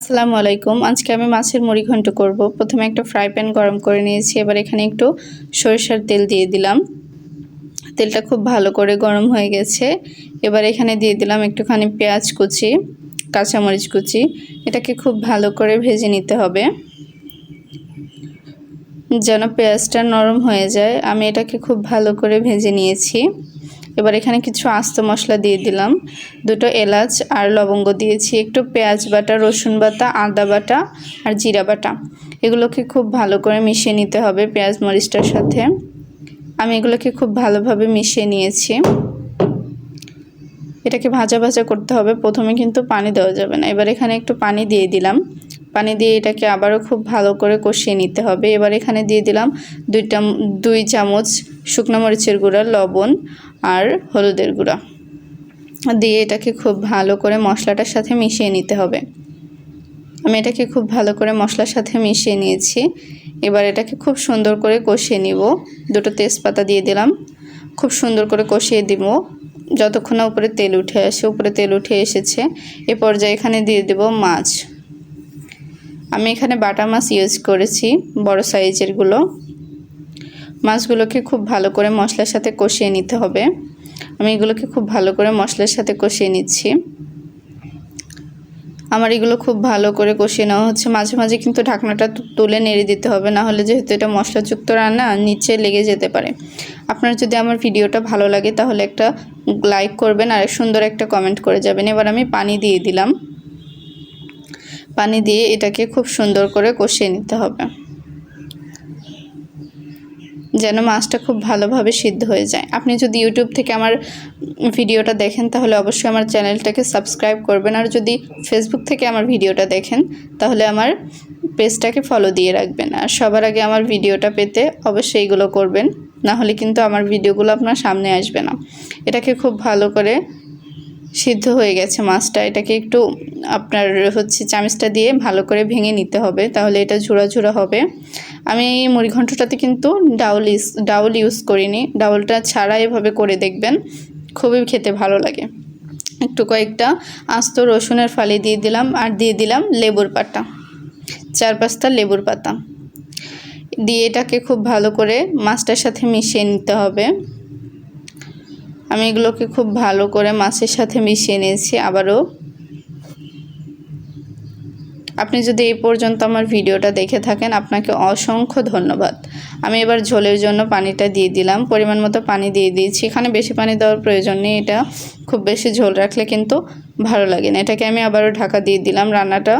আসসালামু আলাইকুম। আজকে আমি মাছের মুড়ি ঘন্ট করব। প্রথমে একটা ফ্রাই প্যান গরম করে নিয়েছি। এবার এখানে একটু সরিষার তেল দিয়ে দিলাম। তেলটা খুব ভালো করে গরম হয়ে গেছে। এবার এখানে দিয়ে দিলাম একটুখানি পেঁয়াজ কুচি, কাঁচামরিচ কুচি। এটাকে খুব ভালো করে ভেজে নিতে হবে যেন পেঁয়াজটা নরম হয়ে যায়। আমি এটাকে খুব ভালো করে ভেজে নিয়েছি। এবার এখানে কিছু আস্ত মশলা দিয়ে দিলাম, দুটো এলাচ আর লবঙ্গ দিয়েছি, একটু পেঁয়াজ বাটা, রসুন বাটা, আদা বাটা আর জিরা বাটা। এগুলোকে খুব ভালো করে মিশিয়ে নিতে হবে পেঁয়াজ মরিচটার সাথে। আমি এগুলোকে খুব ভালোভাবে মিশিয়ে নিয়েছি। এটাকে ভাজা ভাজা করতে হবে, প্রথমে কিন্তু পানি দেওয়া যাবে না। এবার এখানে একটু পানি দিয়ে দিলাম। পানি দিয়ে এটাকে আবারও খুব ভালো করে কষিয়ে নিতে হবে। এবার এখানে দিয়ে দিলাম 2 চামচ শুকনো মরিচের গুঁড়া, লবণ আর হলুদের গুঁড়া দিয়ে এটাকে খুব ভালো করে মশলাটার সাথে মিশিয়ে নিতে হবে। আমি এটাকে খুব ভালো করে মশলার সাথে মিশিয়ে নিয়েছি। এবার এটাকে খুব সুন্দর করে কষিয়ে নিব। 2টো তেজপাতা দিয়ে দিলাম, খুব সুন্দর করে কষিয়ে দিব যতক্ষণ না উপরে তেল উঠে আসে। উপরে তেল উঠে এসেছে, এ পর্যায়ে এখানে দিয়ে দেব মাছ। আমি এখানে বাটা মাছ ইউজ করেছি, বড় সাইজের গুলো। মাছগুলোকে খুব ভালো করে মশলার সাথে কষিয়ে নিতে হবে। আমি এগুলোকে খুব ভালো করে মশলার সাথে কষিয়ে নিচ্ছি। আমার এগুলো খুব ভালো করে কষিয়ে নেওয়া হচ্ছে। মাঝে মাঝে কিন্তু ঢাকনাটা তুলে নেড়ে দিতে হবে, না হলে যেহেতু এটা মশলাযুক্ত রান্না নিচে লেগে যেতে পারে। আপনার যদি আমার ভিডিওটা ভালো লাগে তাহলে একটা লাইক করবেন আর সুন্দর একটা কমেন্ট করে যাবেন। এবার আমি পানি দিয়ে দিলাম। পানি দিয়ে এটাকে খুব সুন্দর করে কষিয়ে নিতে হবে যেন মাছটা খুব ভালোভাবে সিদ্ধ হয়ে যায়। আপনি যদি ইউটিউব থেকে আমার ভিডিওটা দেখেন তাহলে অবশ্যই আমার চ্যানেলটাকে সাবস্ক্রাইব করবেন, আর যদি ফেসবুক থেকে আমার ভিডিওটা দেখেন তাহলে আমার পেজটাকে ফলো দিয়ে রাখবেন। আর সবার আগে আমার ভিডিওটা পেতে অবশ্যই এগুলো করবেন, না হলে কিন্তু আমার ভিডিওগুলো আপনার সামনে আসবে না। এটাকে খুব ভালো করে সিদ্ধ হয়ে গেছে মাছটা। এটাকে একটু আপনার চামচটা দিয়ে ভালো করে ভেঙে নিতে হবে, তাহলে এটা ঝুরা ঝুরা হবে। আমি এই মুড়ি ঘন্টটাতে কিন্তু ডাউল ইউজ করিনি, ডাউলটা ছাড়া এভাবে করে দেখবেন, খুবই খেতে ভালো লাগে। একটু কয়েকটা আস্ত রসুনের ফালি দিয়ে দিলাম, আর দিয়ে দিলাম লেবুর পাতা, 4-5টা লেবুর পাতা দিয়ে এটাকে খুব ভালো করে মাছটার সাথে মিশিয়ে নিতে হবে। আমি এগুলোকে খুব ভালো করে মাছের সাথে মিশিয়ে নিয়েছি। আবারও আপনি যদি এই পর্যন্ত আমার ভিডিওটা দেখে থাকেন আপনাকে অসংখ্য ধন্যবাদ। আমি এবার ঝোলের জন্য পানিটা দিয়ে দিলাম, পরিমাণ মতো পানি দিয়ে দিয়েছি। এখানে বেশি পানি দেওয়ার প্রয়োজন নেই, এটা খুব বেশি ঝোল রাখলে কিন্তু ভালো লাগে না। এটাকে আমি আবারও ঢাকা দিয়ে দিলাম। রান্নাটা